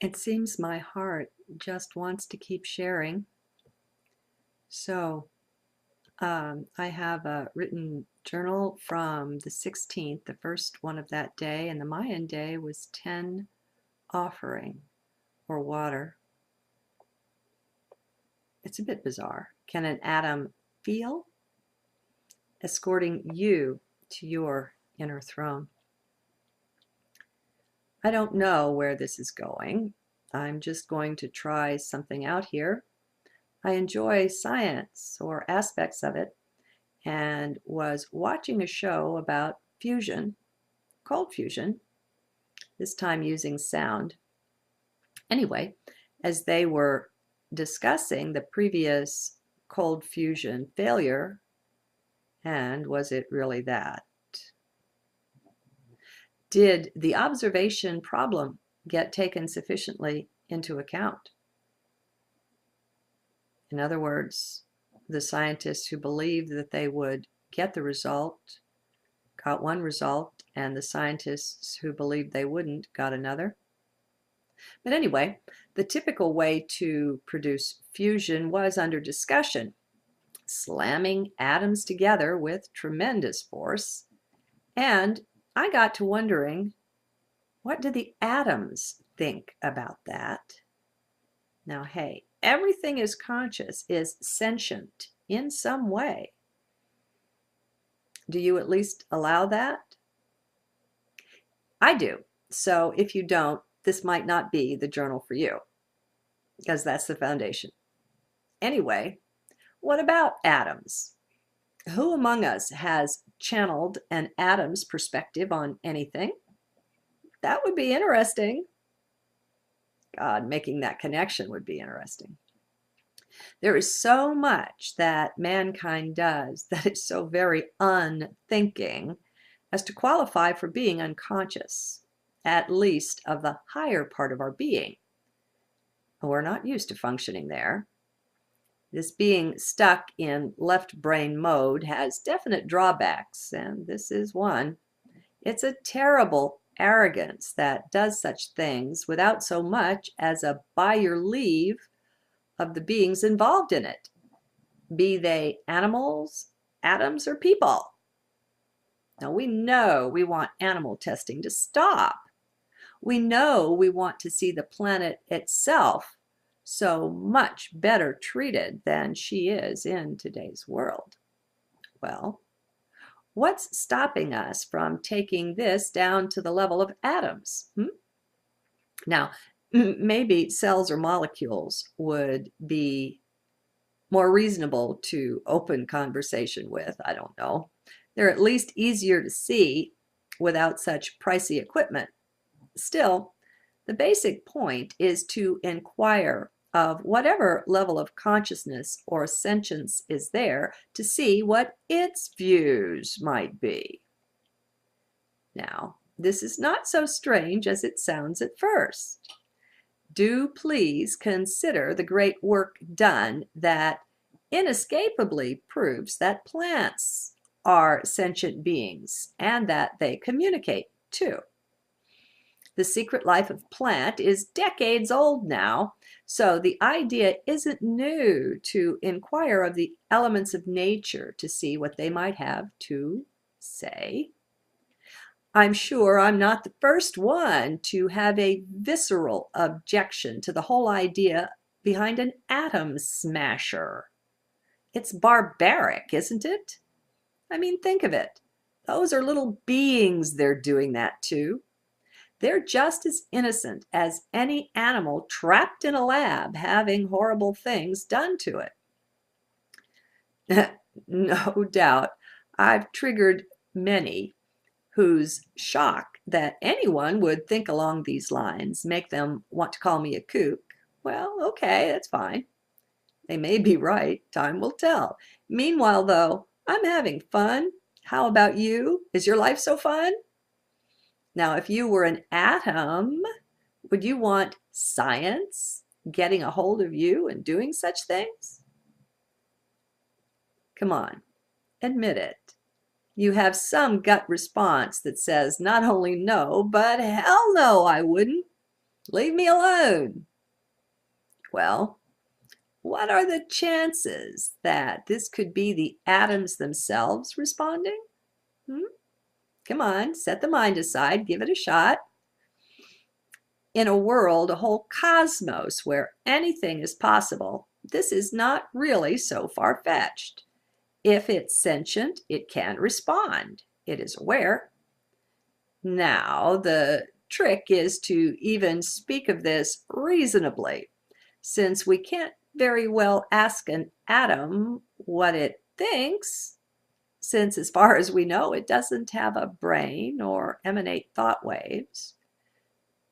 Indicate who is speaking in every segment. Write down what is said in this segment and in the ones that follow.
Speaker 1: It seems my heart just wants to keep sharing. So I have a written journal from the 16th, the first one of that day, and the Mayan day was 10 offering or water. It's a bit bizarre. Can an atom feel? Escorting you to your inner throne. I don't know where this is going. I'm just going to try something out here. I enjoy science or aspects of it and was watching a show about fusion, cold fusion, this time using sound. Anyway, as they were discussing the previous cold fusion failure, and was it really that? Did the observation problem get taken sufficiently into account? In other words, the scientists who believed that they would get the result got one result, and the scientists who believed they wouldn't got another. But anyway, the typical way to produce fusion was under discussion, slamming atoms together with tremendous force. And I got to wondering, what do the atoms think about that? Now, hey, everything is conscious, is sentient in some way. Do you at least allow that? I do. So if you don't, this might not be the journal for you, because that's the foundation. Anyway, what about atoms? Who among us has channeled an atom's perspective on anything? That would be interesting. God, making that connection would be interesting. There is so much that mankind does that is so very unthinking as to qualify for being unconscious, at least of the higher part of our being. We're not used to functioning there. This being stuck in left brain mode has definite drawbacks, and this is one. It's a terrible arrogance that does such things without so much as a by your leave of the beings involved in it, be they animals, atoms, or people. Now, we know we want animal testing to stop. We know we want to see the planet itself so much better treated than she is in today's world. Well, what's stopping us from taking this down to the level of atoms? Now, maybe cells or molecules would be more reasonable to open conversation with. I don't know. They're at least easier to see without such pricey equipment. Still, the basic point is to inquire of whatever level of consciousness or sentience is there to see what its views might be. Now, this is not so strange as it sounds at first. Do please consider the great work done that inescapably proves that plants are sentient beings and that they communicate too. The secret life of plant is decades old now, so the idea isn't new to inquire of the elements of nature to see what they might have to say. I'm sure I'm not the first one to have a visceral objection to the whole idea behind an atom smasher. It's barbaric, isn't it? I mean, think of it. Those are little beings they're doing that to. They're just as innocent as any animal trapped in a lab having horrible things done to it. No doubt, I've triggered many whose shock that anyone would think along these lines make them want to call me a kook. Well, okay, that's fine. They may be right. Time will tell. Meanwhile, though, I'm having fun. How about you? Is your life so fun? Now, if you were an atom, would you want science getting a hold of you and doing such things? Come on, admit it. You have some gut response that says not only no, but hell no, I wouldn't. Leave me alone. Well, what are the chances that this could be the atoms themselves responding? Come on, set the mind aside, give it a shot. In a world, a whole cosmos where anything is possible, this is not really so far-fetched. If it's sentient, it can respond. It is aware. Now, the trick is to even speak of this reasonably, since we can't very well ask an atom what it thinks, since as far as we know, it doesn't have a brain or emanate thought waves.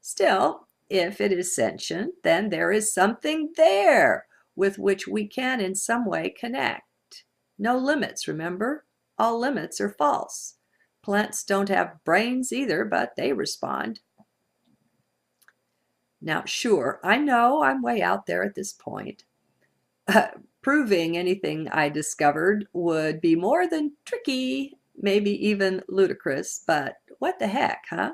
Speaker 1: Still, if it is sentient, then there is something there with which we can in some way connect. No limits, remember? All limits are false. Plants don't have brains either, but they respond. Now, sure, I know I'm way out there at this point. Proving anything I discovered would be more than tricky, maybe even ludicrous, but what the heck, huh?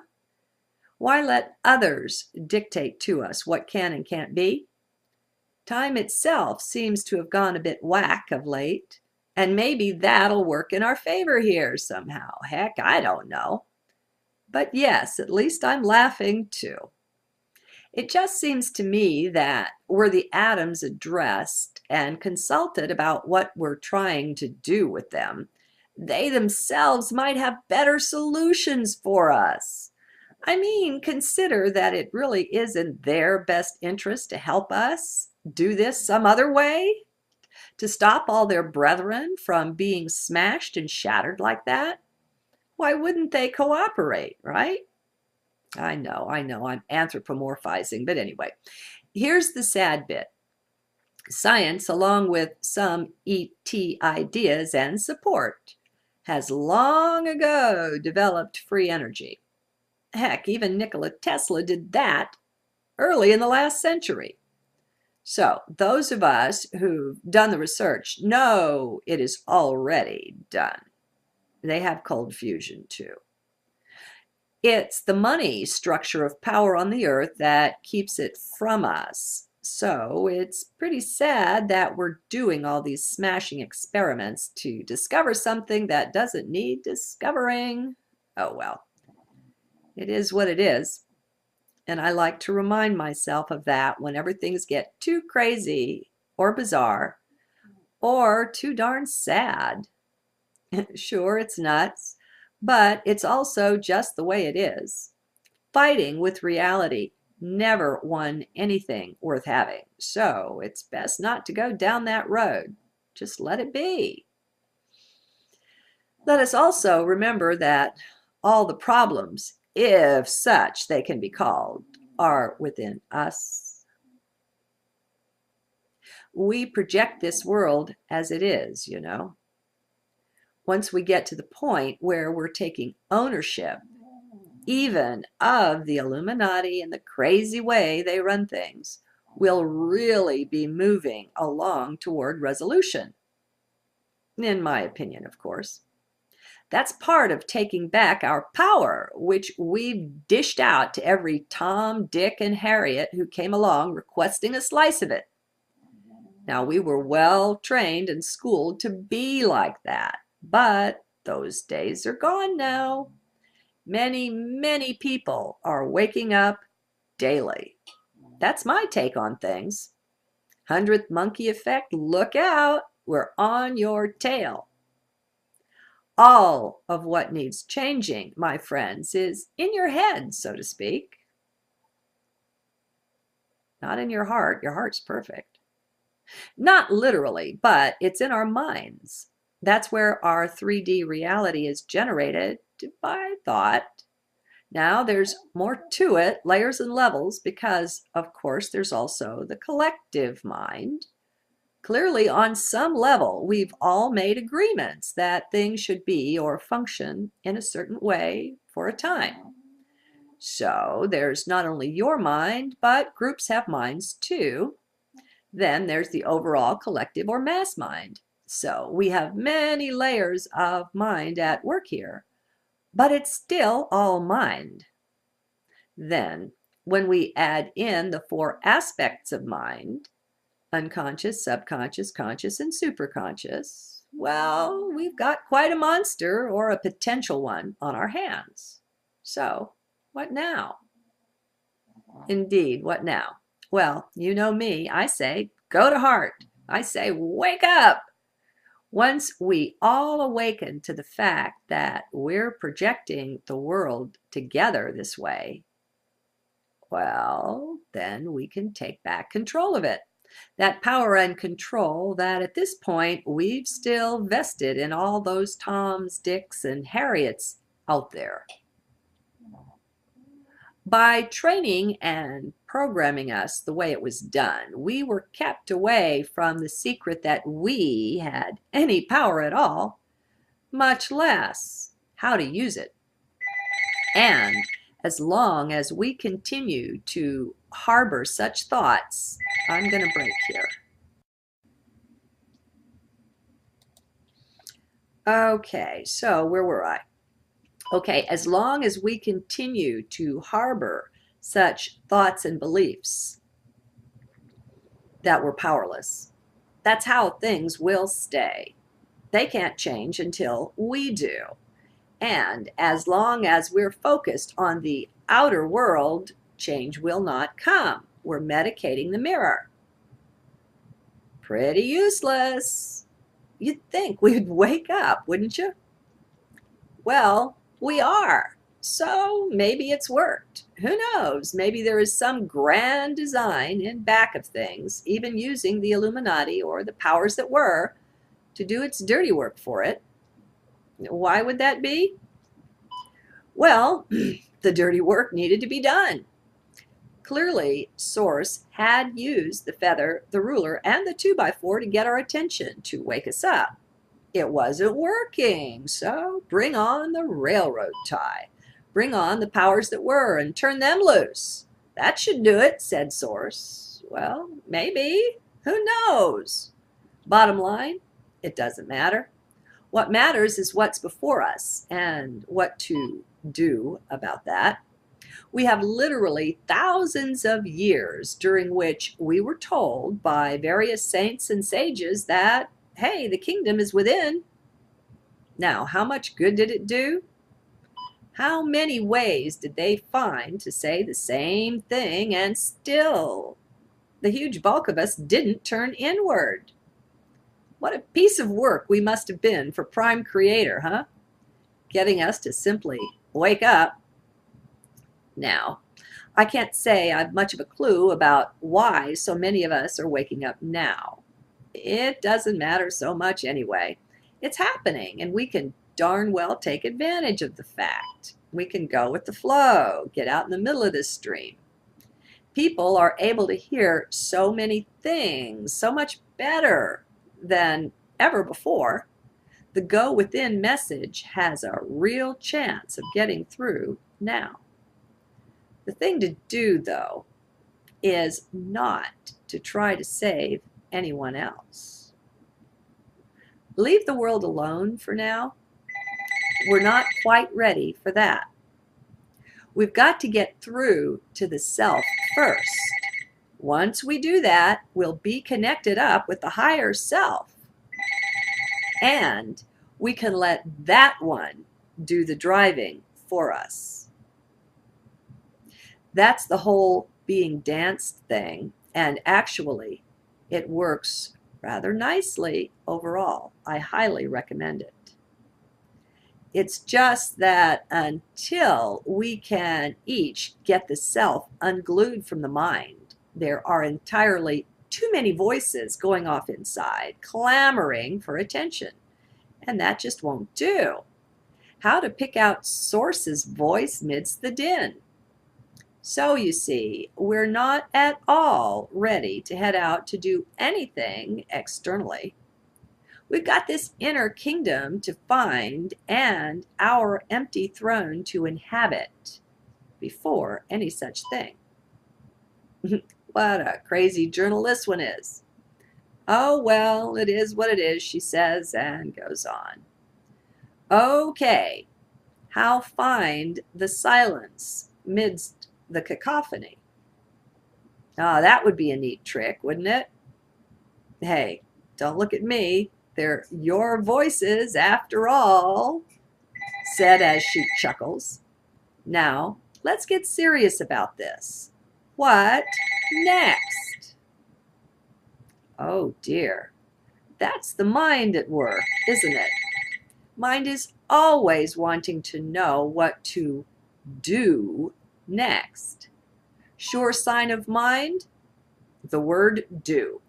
Speaker 1: Why let others dictate to us what can and can't be? Time itself seems to have gone a bit whack of late, and maybe that'll work in our favor here somehow. Heck, I don't know. But yes, at least I'm laughing too. It just seems to me that were the atoms addressed and consulted about what we're trying to do with them, they themselves might have better solutions for us. I mean, consider that it really is in their best interest to help us do this some other way, to stop all their brethren from being smashed and shattered like that. Why wouldn't they cooperate, right? I know, I'm anthropomorphizing, but anyway, here's the sad bit. Science, along with some ET ideas and support, has long ago developed free energy. Heck, even Nikola Tesla did that early in the last century. So those of us who've done the research know it is already done. They have cold fusion too. It's the money structure of power on the earth that keeps it from us. So it's pretty sad that we're doing all these smashing experiments to discover something that doesn't need discovering. Oh well, it is what it is. And I like to remind myself of that whenever things get too crazy or bizarre or too darn sad. Sure, it's nuts, but it's also just the way it is. Fighting with reality never won anything worth having, so it's best not to go down that road. Just let it be. Let us also remember that all the problems, if such they can be called, are within us. We project this world as it is, you know. Once we get to the point where we're taking ownership, even of the Illuminati and the crazy way they run things, we'll really be moving along toward resolution. In my opinion, of course. That's part of taking back our power, which we've dished out to every Tom, Dick, and Harriet who came along requesting a slice of it. Now, we were well trained and schooled to be like that, but those days are gone now. Many, many people are waking up daily. That's my take on things. 100th monkey effect, look out, we're on your tail. All of what needs changing, my friends, is in your head, so to speak. Not in your heart. Your heart's perfect. Not literally, but it's in our minds. That's where our 3D reality is generated by thought. Now there's more to it, layers and levels, because of course there's also the collective mind. Clearly, on some level, we've all made agreements that things should be or function in a certain way for a time. So there's not only your mind, but groups have minds too. Then there's the overall collective or mass mind. So we have many layers of mind at work here, but it's still all mind. Then When we add in the 4 aspects of mind, unconscious, subconscious, conscious, and superconscious, well, we've got quite a monster, or a potential one, on our hands. So, what now? Indeed, what now? Well, you know me. I say, go to heart. I say, wake up. Once we all awaken to the fact that we're projecting the world together this way, well, then we can take back control of it. That power and control that at this point we've still vested in all those Toms, Dicks, and Harriets out there. By training and programming us the way it was done, we were kept away from the secret that we had any power at all, much less how to use it. And as long as we continue to harbor such thoughts, I'm going to break here. Okay, so where were I? Okay, as long as we continue to harbor such thoughts and beliefs that we're powerless, that's how things will stay. They can't change until we do. And as long as we're focused on the outer world, change will not come. We're medicating the mirror. Pretty useless. You'd think we'd wake up, wouldn't you? Well, we are. So maybe it's worked. Who knows? Maybe there is some grand design in back of things, even using the Illuminati or the powers that were to do its dirty work for it. Why would that be? Well, the dirty work needed to be done. Clearly, Source had used the feather, the ruler, and the 2x4 to get our attention, to wake us up. It wasn't working, so bring on the railroad tie. Bring on the powers that were and turn them loose. That should do it, said Source. Well, maybe. Who knows? Bottom line, it doesn't matter. What matters is what's before us and what to do about that. We have literally thousands of years during which we were told by various saints and sages that, hey, the kingdom is within. Now, how much good did it do? How many ways did they find to say the same thing, and still the huge bulk of us didn't turn inward? What a piece of work we must have been for Prime Creator, huh? Getting us to simply wake up. Now, I can't say I've much of a clue about why so many of us are waking up now. It doesn't matter so much anyway. It's happening, and we can darn well take advantage of the fact. We can go with the flow, get out in the middle of this stream. People are able to hear so many things so much better than ever before. The go within message has a real chance of getting through now. The thing to do, though, is not to try to save anyone else. Leave the world alone for now. We're not quite ready for that. We've got to get through to the self first. Once we do that, we'll be connected up with the higher self. And we can let that one do the driving for us. That's the whole being danced thing, and actually it works rather nicely overall. I highly recommend it. It's just that until we can each get the self unglued from the mind, there are entirely too many voices going off inside, clamoring for attention, and that just won't do. How to pick out Source's voice amidst the din? So you see, we're not at all ready to head out to do anything externally. We've got this inner kingdom to find and our empty throne to inhabit before any such thing. What a crazy journal this one is. Oh, well, it is what it is, she says, and goes on. Okay, how find the silence midst the cacophony. That would be a neat trick, wouldn't it? Hey, don't look at me. They're your voices after all, said as she chuckles. Now, let's get serious about this. What next? Oh dear, that's the mind at work, isn't it? Mind is always wanting to know what to do next. Sure sign of mind? The word do.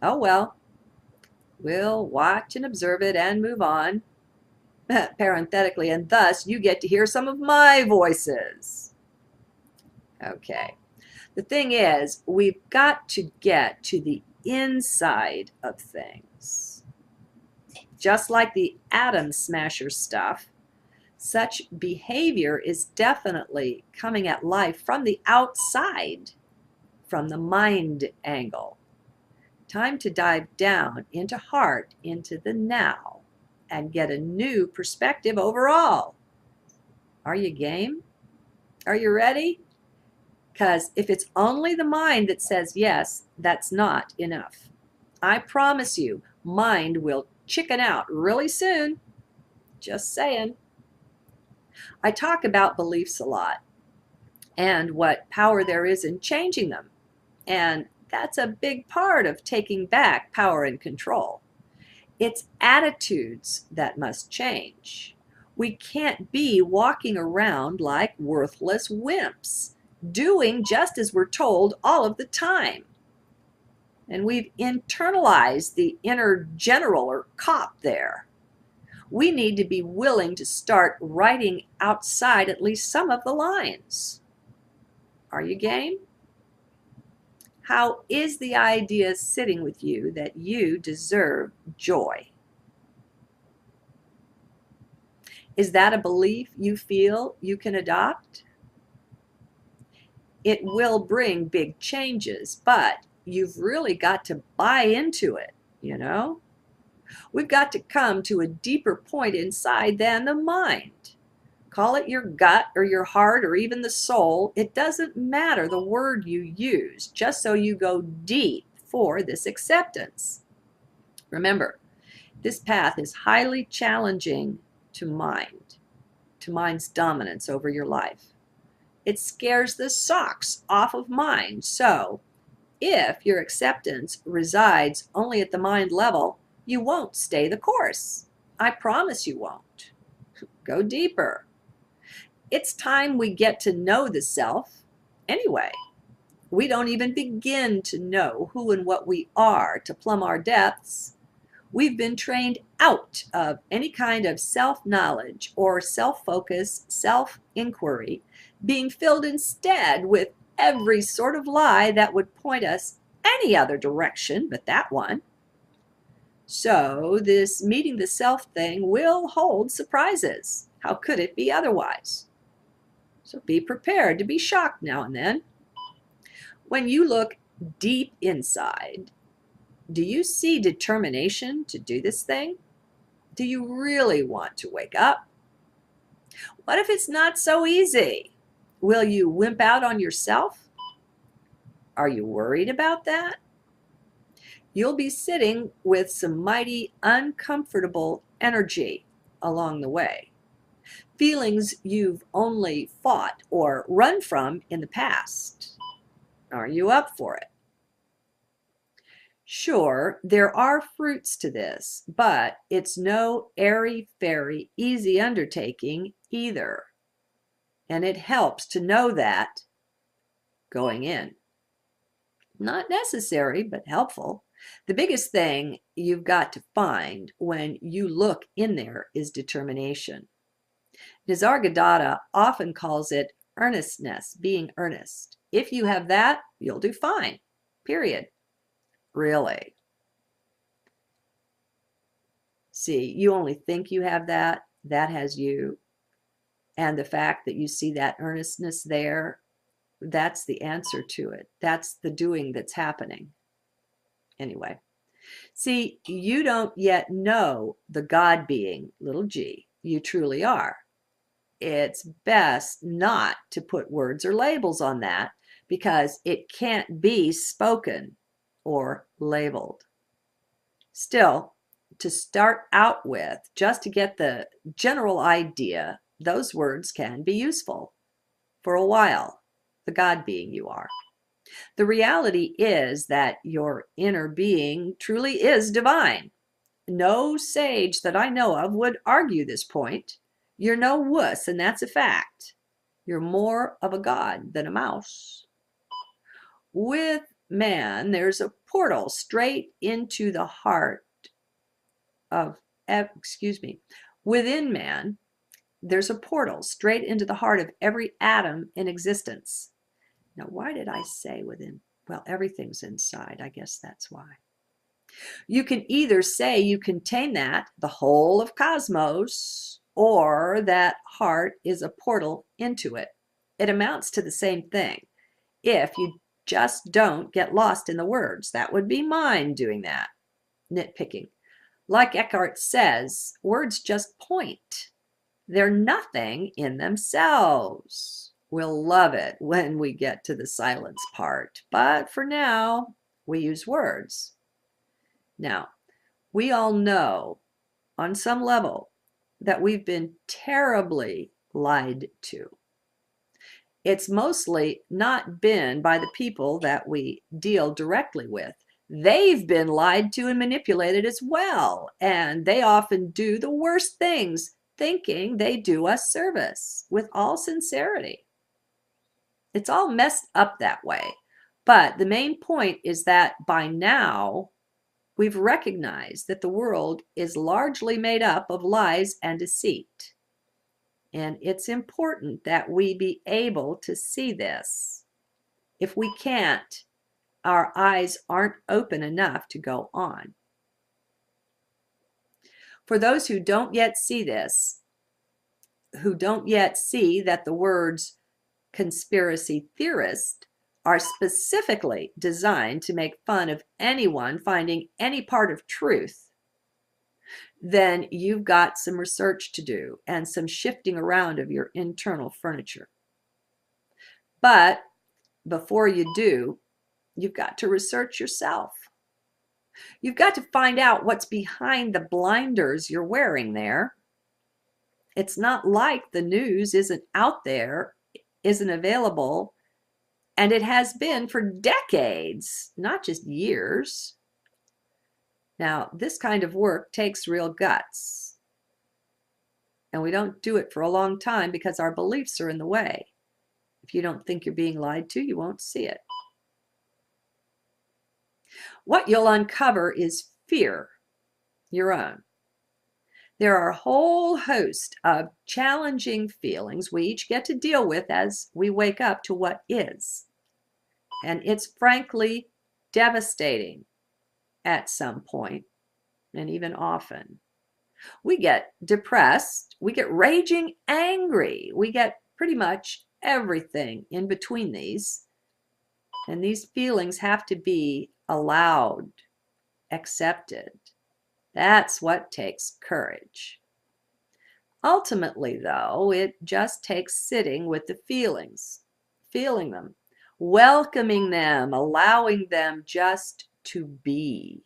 Speaker 1: Oh well, we'll watch and observe it and move on. Parenthetically, and thus you get to hear some of my voices. Okay. The thing is, we've got to get to the inside of things. Just like the atom smasher stuff, such behavior is definitely coming at life from the outside, from the mind angle. Time to dive down into heart, into the now, and get a new perspective overall. Are you game? Are you ready? Because if it's only the mind that says yes, that's not enough. I promise you, mind will chicken out really soon. Just saying. I talk about beliefs a lot and what power there is in changing them. And that's a big part of taking back power and control. It's attitudes that must change. We can't be walking around like worthless wimps, doing just as we're told all of the time. And we've internalized the inner general or cop there. We need to be willing to start writing outside at least some of the lines. Are you game? How is the idea sitting with you that you deserve joy? Is that a belief you feel you can adopt? It will bring big changes, but you've really got to buy into it, you know? We've got to come to a deeper point inside than the mind. Call it your gut or your heart or even the soul. It doesn't matter the word you use, just so you go deep for this acceptance. Remember, this path is highly challenging to mind's dominance over your life. It scares the socks off of mind. So if your acceptance resides only at the mind level, you won't stay the course. I promise you won't. Go deeper. It's time we get to know the self anyway. We don't even begin to know who and what we are to plumb our depths. We've been trained out of any kind of self-knowledge or self-focus, self-inquiry, being filled instead with every sort of lie that would point us any other direction but that one. So this meeting the self thing will hold surprises. How could it be otherwise? So be prepared to be shocked now and then. When you look deep inside, do you see determination to do this thing? Do you really want to wake up? What if it's not so easy? Will you wimp out on yourself? Are you worried about that? You'll be sitting with some mighty uncomfortable energy along the way. Feelings you've only fought or run from in the past. Are you up for it? Sure, there are fruits to this, but it's no airy-fairy, easy undertaking either. And it helps to know that going in. Not necessary, but helpful. The biggest thing you've got to find when you look in there is determination. Nisargadatta often calls it earnestness, being earnest. If you have that, you'll do fine, period. Really. See, you only think you have that. That has you. And the fact that you see that earnestness there, that's the answer to it. That's the doing that's happening. Anyway, see, you don't yet know the God being, little g, you truly are. it's best not to put words or labels on that because it can't be spoken or labeled. Still, to start out with, just to get the general idea, those words can be useful for a while, the God being you are. The reality is that your inner being truly is divine. No sage that I know of would argue this point. You're no wuss, and that's a fact. You're more of a god than a mouse. With man, there's a portal straight into the heart of, within man, there's a portal straight into the heart of every atom in existence. Now, why did I say within? Well, everything's inside. I guess that's why. You can either say you contain that, the whole of cosmos, or that heart is a portal into it. It amounts to the same thing. If you just don't get lost in the words, that would be mine doing that. Nitpicking. Like Eckhart says, words just point. They're nothing in themselves. We'll love it when we get to the silence part, but for now, we use words. Now, we all know on some level that we've been terribly lied to. It's mostly not been by the people that we deal directly with. They've been lied to and manipulated as well, and they often do the worst things, thinking they do us service with all sincerity. It's all messed up that way, but the main point is that by now, we've recognized that the world is largely made up of lies and deceit. And it's important that we be able to see this. If we can't, our eyes aren't open enough to go on. For those who don't yet see this, who don't yet see that the words conspiracy theorist are specifically designed to make fun of anyone finding any part of truth, then you've got some research to do and some shifting around of your internal furniture. But before you do, you've got to research yourself. You've got to find out what's behind the blinders you're wearing there. It's not like the news isn't out there, isn't available, and it has been for decades, not just years. Now, this kind of work takes real guts. And we don't do it for a long time because our beliefs are in the way. If you don't think you're being lied to, you won't see it. What you'll uncover is fear, your own. There are a whole host of challenging feelings we each get to deal with as we wake up to what is. And it's frankly devastating at some point, and even often. We get depressed, we get raging angry, we get pretty much everything in between these. And these feelings have to be allowed, accepted. That's what takes courage. Ultimately, though, it just takes sitting with the feelings, feeling them, welcoming them, allowing them just to be.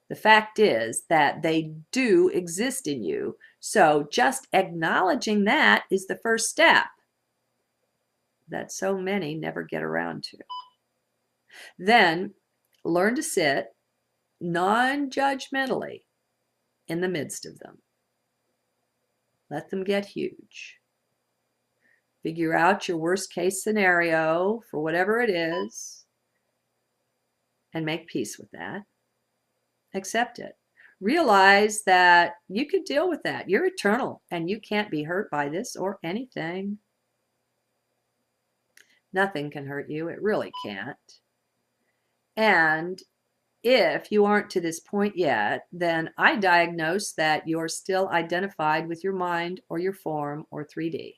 Speaker 1: The fact is that they do exist in you, so just acknowledging that is the first step that so many never get around to. Then learn to sit non-judgmentally in the midst of them. Let them get huge. Figure out your worst case scenario for whatever it is and make peace with that. Accept it. Realize that you could deal with that. You're eternal and you can't be hurt by this or anything. Nothing can hurt you. It really can't. And if you aren't to this point yet, then I diagnose that you're still identified with your mind or your form or 3D.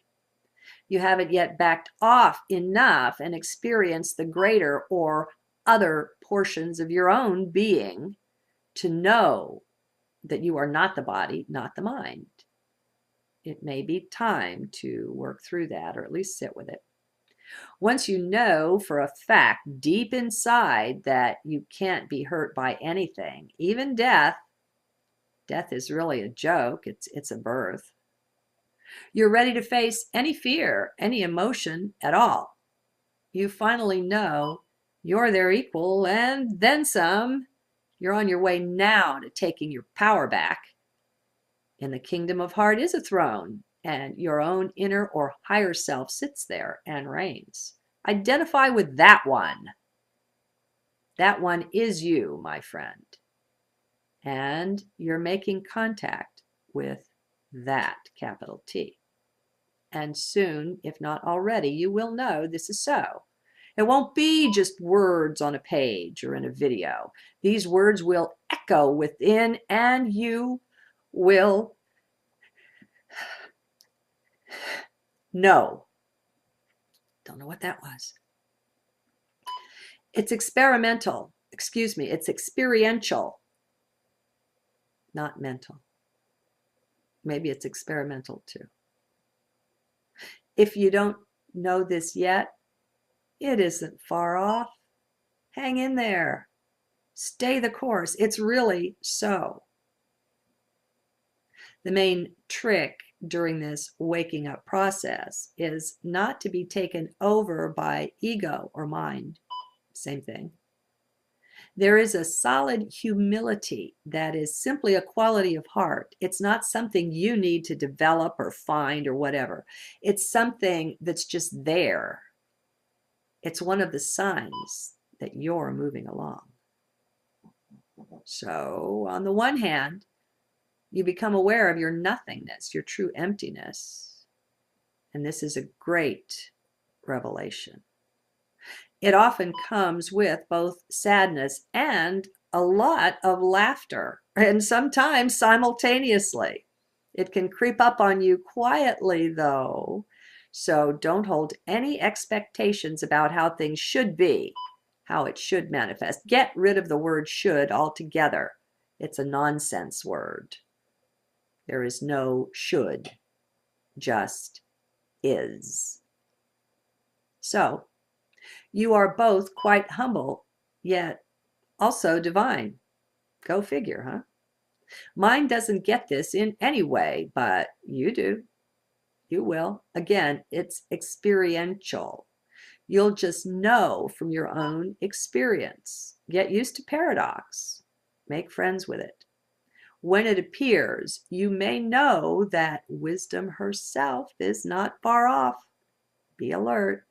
Speaker 1: You haven't yet backed off enough and experienced the greater or other portions of your own being to know that you are not the body, not the mind. it may be time to work through that, or at least sit with it. Once you know for a fact deep inside that you can't be hurt by anything, even death, death is really a joke, it's a birth. You're ready to face any fear, any emotion at all. You finally know you're their equal and then some. You're on your way now to taking your power back. In the kingdom of heart is a throne, and your own inner or higher self sits there and reigns. Identify with that one. That one is you, my friend. And you're making contact with that, capital T. And soon, if not already, you will know this is so. It won't be just words on a page or in a video. These words will echo within, and you will know. Don't know what that was. It's experimental. Excuse me, it's experiential, not mental. Maybe it's experimental too. If you don't know this yet, it isn't far off. Hang in there. Stay the course. It's really so. The main trick during this waking up process is not to be taken over by ego or mind. Same thing. There is a solid humility that is simply a quality of heart. It's not something you need to develop or find or whatever. It's something that's just there. It's one of the signs that you're moving along. So, on the one hand, you become aware of your nothingness, your true emptiness. And this is a great revelation. It often comes with both sadness and a lot of laughter, and sometimes simultaneously. It can creep up on you quietly, though. So don't hold any expectations about how things should be, how it should manifest. Get rid of the word should altogether. It's a nonsense word. There is no should, just is. So, you are both quite humble, yet also divine. Go figure, huh? Mind doesn't get this in any way, but you do. You will. Again, it's experiential. You'll just know from your own experience. Get used to paradox. Make friends with it. When it appears, you may know that wisdom herself is not far off. Be alert.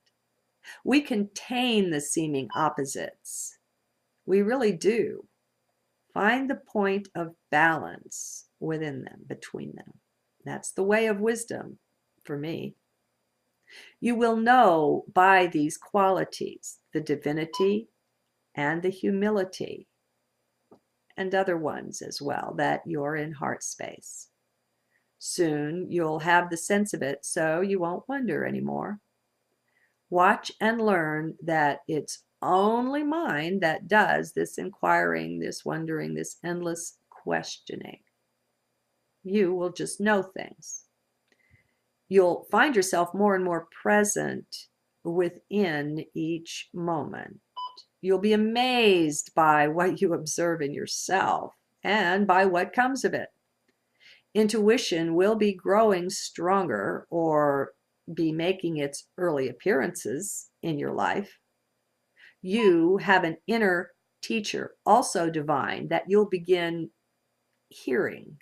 Speaker 1: We contain the seeming opposites. We really do. Find the point of balance within them, between them. That's the way of wisdom for me. You will know by these qualities, the divinity and the humility, and other ones as well, that you're in heart space. Soon you'll have the sense of it, so you won't wonder anymore. Watch and learn that it's only mind that does this inquiring, this wondering, this endless questioning. You will just know things. You'll find yourself more and more present within each moment. You'll be amazed by what you observe in yourself and by what comes of it. Intuition will be growing stronger, or be making its early appearances in your life. You have an inner teacher, also divine, that you'll begin hearing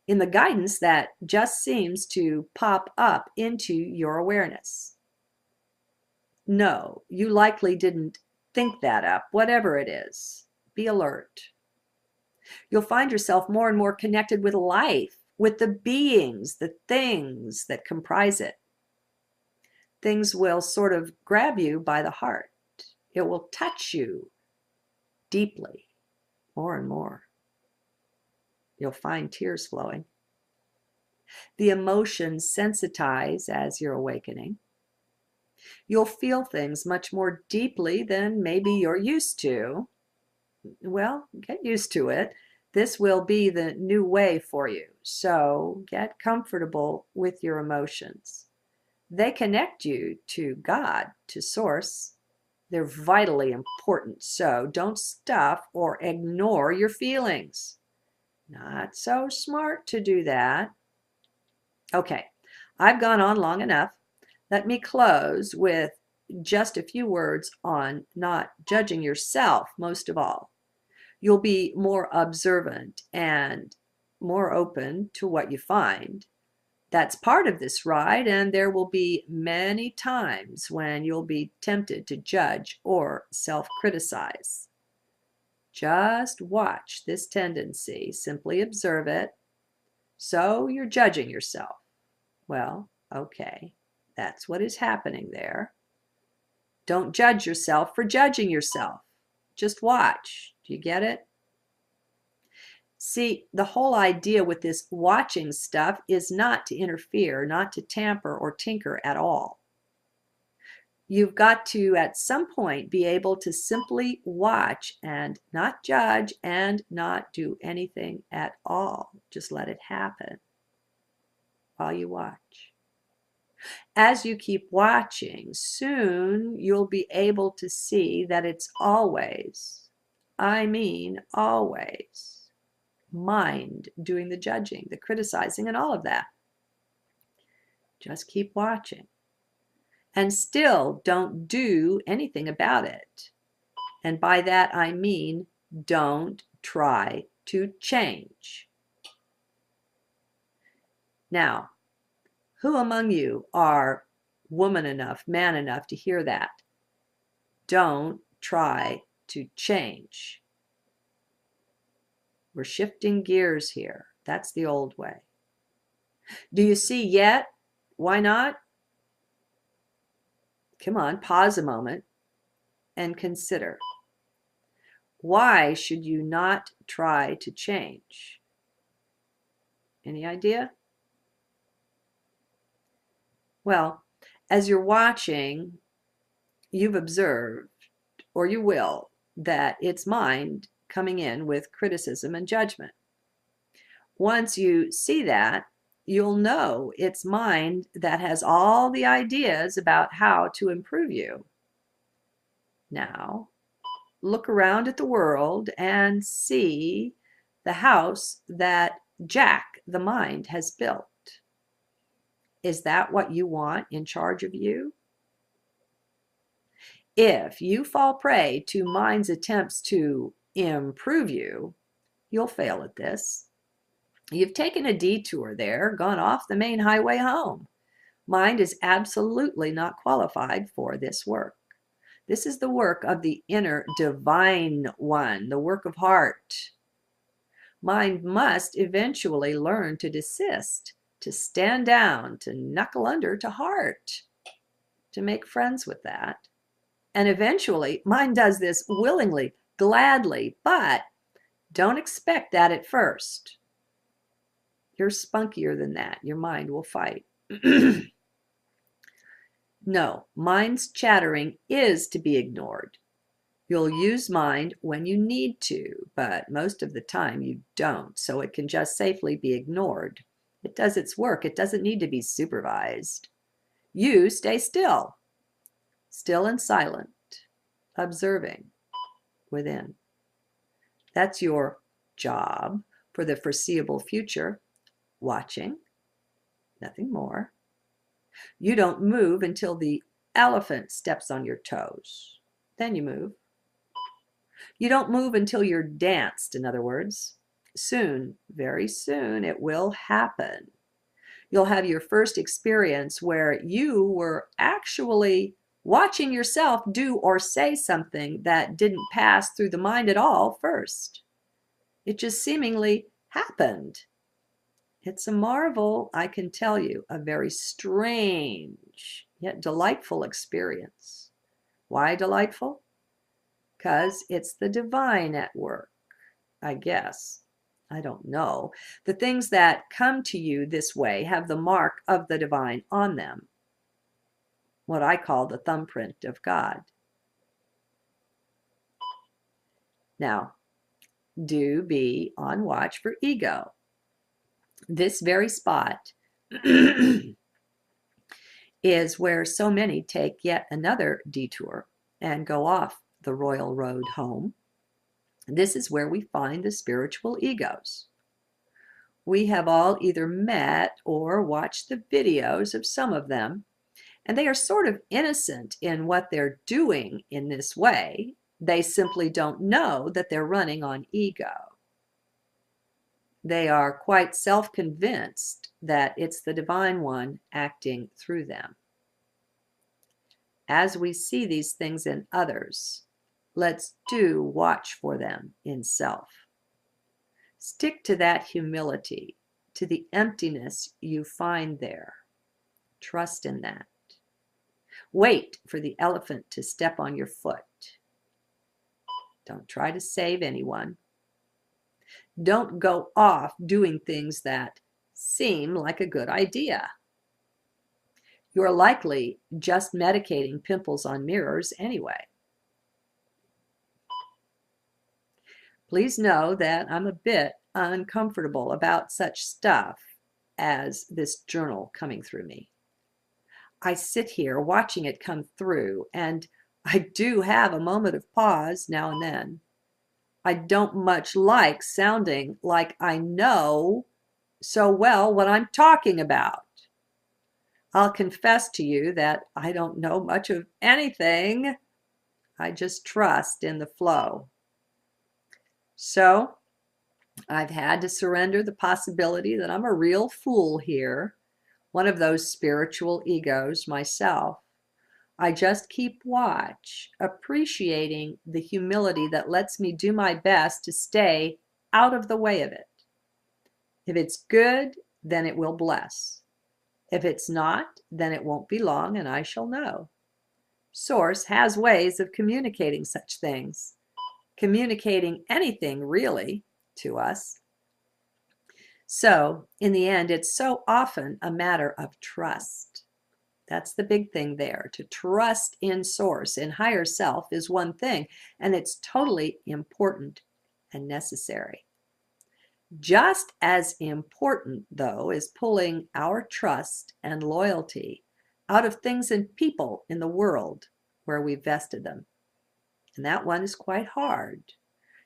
Speaker 1: in the guidance that just seems to pop up into your awareness. No, you likely didn't think that up, whatever it is. Be alert. You'll find yourself more and more connected with life, with the beings, the things that comprise it. Things will sort of grab you by the heart. It will touch you deeply, more and more. You'll find tears flowing. The emotions sensitize as you're awakening. You'll feel things much more deeply than maybe you're used to. Well, get used to it. This will be the new way for you. So get comfortable with your emotions. They connect you to God, to Source. They're vitally important. So don't stuff or ignore your feelings. Not so smart to do that. Okay, I've gone on long enough. Let me close with just a few words on not judging yourself, most of all. You'll be more observant and more open to what you find. That's part of this ride, and there will be many times when you'll be tempted to judge or self-criticize. Just watch this tendency. Simply observe it. So you're judging yourself. Well, okay, that's what is happening there. Don't judge yourself for judging yourself. Just watch. Do you get it? See, the whole idea with this watching stuff is not to interfere, not to tamper or tinker at all. You've got to, at some point, be able to simply watch and not judge and not do anything at all. Just let it happen while you watch. As you keep watching, soon you'll be able to see that it's always, I mean always, mind doing the judging, the criticizing, and all of that. Just keep watching. And still don't do anything about it. And by that I mean don't try to change. Now, who among you are woman enough, man enough to hear that? Don't try to change. We're shifting gears here. That's the old way. Do you see yet? Why not? Come on, pause a moment and consider. Why should you not try to change? Any idea? Well, as you're watching, you've observed, or you will, that it's mind coming in with criticism and judgment. Once you see that, you'll know it's mind that has all the ideas about how to improve you. Now, look around at the world and see the house that Jack, the mind, has built. Is that what you want in charge of you? If you fall prey to mind's attempts to improve you, you'll fail at this. You've taken a detour there, gone off the main highway home. Mind is absolutely not qualified for this work. This is the work of the inner divine one, the work of heart. Mind must eventually learn to desist, to stand down, to knuckle under to heart, to make friends with that. And eventually, mind does this willingly, gladly, but don't expect that at first. You're spunkier than that. Your mind will fight. No, mind's chattering is to be ignored. You'll use mind when you need to, but most of the time you don't, so it can just safely be ignored. It does its work. It doesn't need to be supervised. You stay still, still and silent, observing within. That's your job for the foreseeable future. Watching, nothing more. You don't move until the elephant steps on your toes. Then you move. You don't move until you're danced, in other words. Soon, very soon, it will happen. You'll have your first experience where you were actually watching yourself do or say something that didn't pass through the mind at all first. It just seemingly happened. It's a marvel, I can tell you, a very strange yet delightful experience. Why delightful? Because it's the divine at work, I guess. I don't know. The things that come to you this way have the mark of the divine on them, what I call the thumbprint of God. Now, do be on watch for ego. This very spot is where so many take yet another detour and go off the royal road home. This is where we find the spiritual egos. We have all either met or watched the videos of some of them, and they are sort of innocent in what they're doing in this way. They simply don't know that they're running on ego. They are quite self-convinced that it's the Divine One acting through them. As we see these things in others, let's do watch for them in self. Stick to that humility, to the emptiness you find there. Trust in that. Wait for the elephant to step on your foot. Don't try to save anyone. Don't go off doing things that seem like a good idea. You're likely just medicating pimples on mirrors anyway. Please know that I'm a bit uncomfortable about such stuff as this journal coming through me. I sit here watching it come through, and I do have a moment of pause now and then. I don't much like sounding like I know so well what I'm talking about. I'll confess to you that I don't know much of anything. I just trust in the flow. So I've had to surrender the possibility that I'm a real fool here, one of those spiritual egos myself. I just keep watch, appreciating the humility that lets me do my best to stay out of the way of it. If it's good, then it will bless. If it's not, then it won't be long and I shall know. Source has ways of communicating such things, communicating anything really to us. So in the end, it's so often a matter of trust. That's the big thing there. To trust in Source, in higher self, is one thing, and it's totally important and necessary. Just as important, though, is pulling our trust and loyalty out of things and people in the world where we've vested them. And that one is quite hard.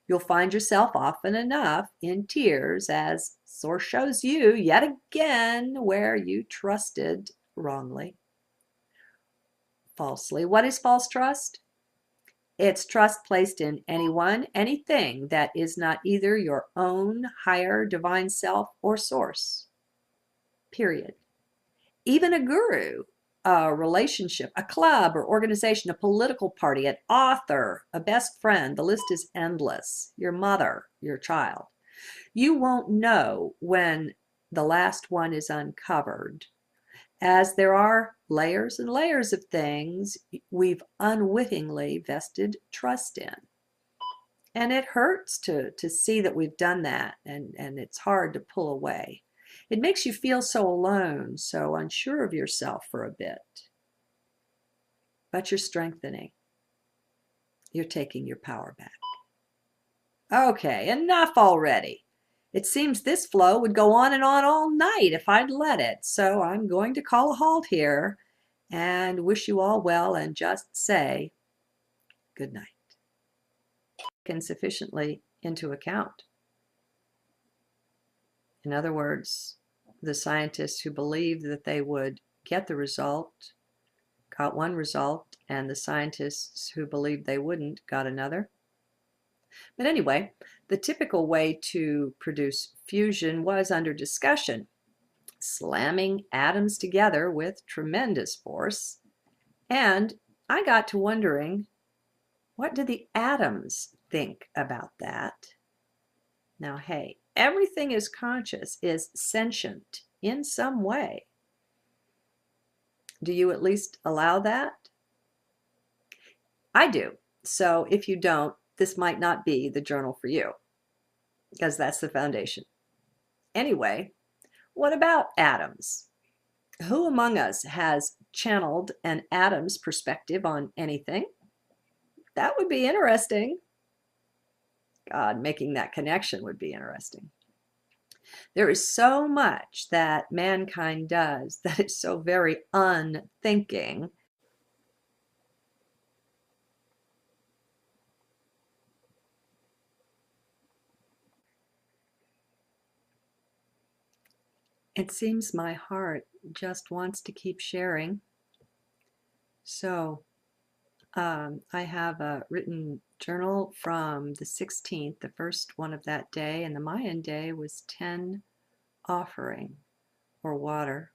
Speaker 1: You'll find yourself often enough in tears as Source shows you yet again where you trusted wrongly. Falsely. What is false trust? It's trust placed in anyone, anything that is not either your own higher divine self or Source. Period. Even a guru, a relationship, a club or organization, a political party, an author, a best friend, the list is endless. Your mother, your child. You won't know when the last one is uncovered, as there are layers and layers of things we've unwittingly vested trust in. And it hurts to see that we've done that, and it's hard to pull away. It makes you feel so alone, so unsure of yourself for a bit. But you're strengthening. You're taking your power back. Okay, enough already. It seems this flow would go on and on all night if I'd let it, so I'm going to call a halt here and wish you all well and just say good night. Taken sufficiently into account. In other words, the scientists who believed that they would get the result got one result, and the scientists who believed they wouldn't got another. But anyway, the typical way to produce fusion was under discussion, slamming atoms together with tremendous force. And I got to wondering, what do the atoms think about that? Now, hey, everything is conscious, is sentient in some way. Do you at least allow that? I do. So if you don't, this might not be the journal for you, because that's the foundation. Anyway, what about atoms? Who among us has channeled an atom's perspective on anything? That would be interesting. God, making that connection would be interesting. There is so much that mankind does that is so very unthinking. It seems my heart just wants to keep sharing. So I have a written journal from the 16th, the first one of that day, and the Mayan day was 10 offering or water.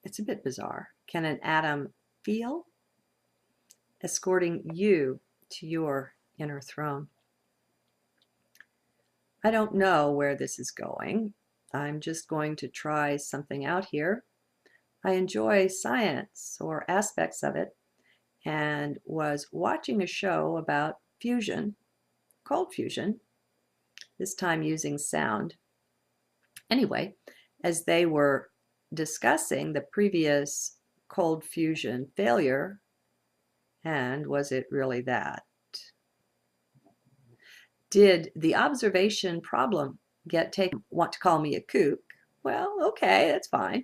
Speaker 1: It's a bit bizarre. Can an atom feel? Escorting you to your inner throne. I don't know where this is going. I'm just going to try something out here. I enjoy science or aspects of it and was watching a show about fusion, cold fusion, this time using sound. Anyway, as they were discussing the previous cold fusion failure, and was it really that? Did the observation problem get taken? Want to call me a kook? Well, okay, that's fine.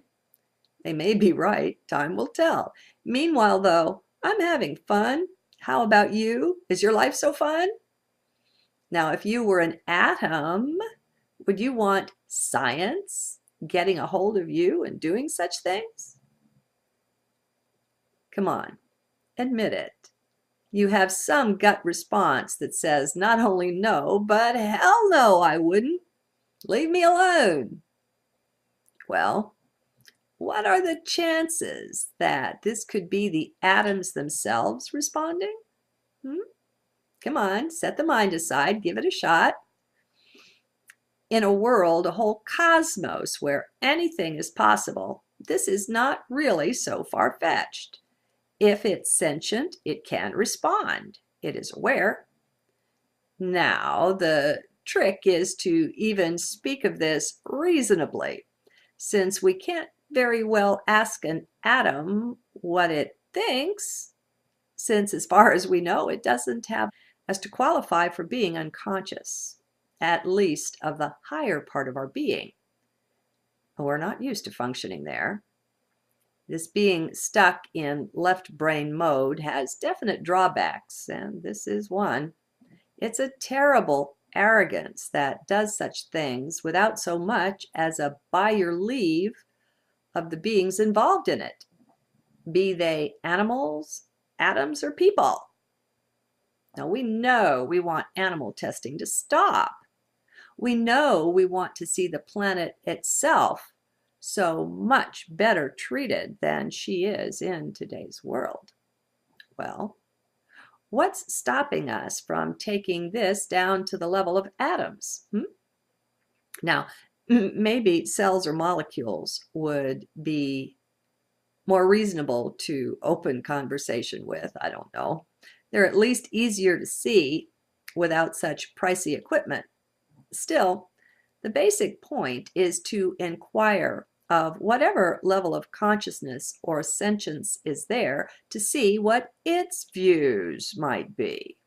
Speaker 1: They may be right. Time will tell. Meanwhile, though, I'm having fun. How about you? Is your life so fun? Now, if you were an atom, would you want science getting a hold of you and doing such things? Come on, admit it. You have some gut response that says not only no, but hell no, I wouldn't. Leave me alone. Well, what are the chances that this could be the atoms themselves responding? Come on, set the mind aside, give it a shot. In a world, a whole cosmos where anything is possible, this is not really so far-fetched. If it's sentient, it can respond. It is aware. Now, the trick is to even speak of this reasonably, since we can't very well ask an atom what it thinks, since as far as we know, it doesn't have as to qualify for being unconscious, at least of the higher part of our being. We're not used to functioning there. This being stuck in left brain mode has definite drawbacks, and this is one. It's a terrible arrogance that does such things without so much as a by your leave of the beings involved in it, be they animals, atoms, or people. Now, we know we want animal testing to stop. We know we want to see the planet itself so much better treated than she is in today's world. Well, what's stopping us from taking this down to the level of atoms? Now, maybe cells or molecules would be more reasonable to open conversation with. I don't know. They're at least easier to see without such pricey equipment. Still, the basic point is to inquire of whatever level of consciousness or sentience is there to see what its views might be.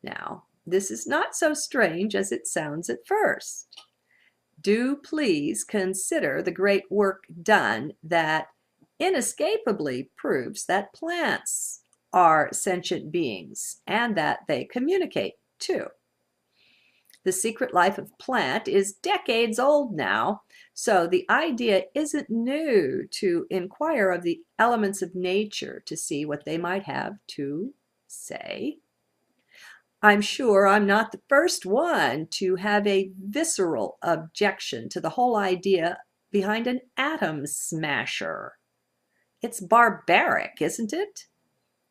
Speaker 1: Now, this is not so strange as it sounds at first. Do please consider the great work done that inescapably proves that plants are sentient beings and that they communicate too. The secret life of plant is decades old now, so the idea isn't new to inquire of the elements of nature to see what they might have to say. I'm sure I'm not the first one to have a visceral objection to the whole idea behind an atom smasher. It's barbaric, isn't it?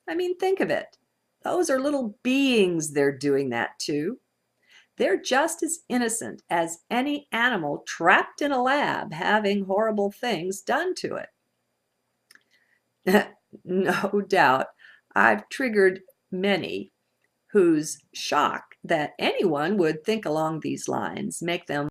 Speaker 1: I mean, think of it. Those are little beings they're doing that to. They're just as innocent as any animal trapped in a lab having horrible things done to it. No doubt, I've triggered many whose shock that anyone would think along these lines make them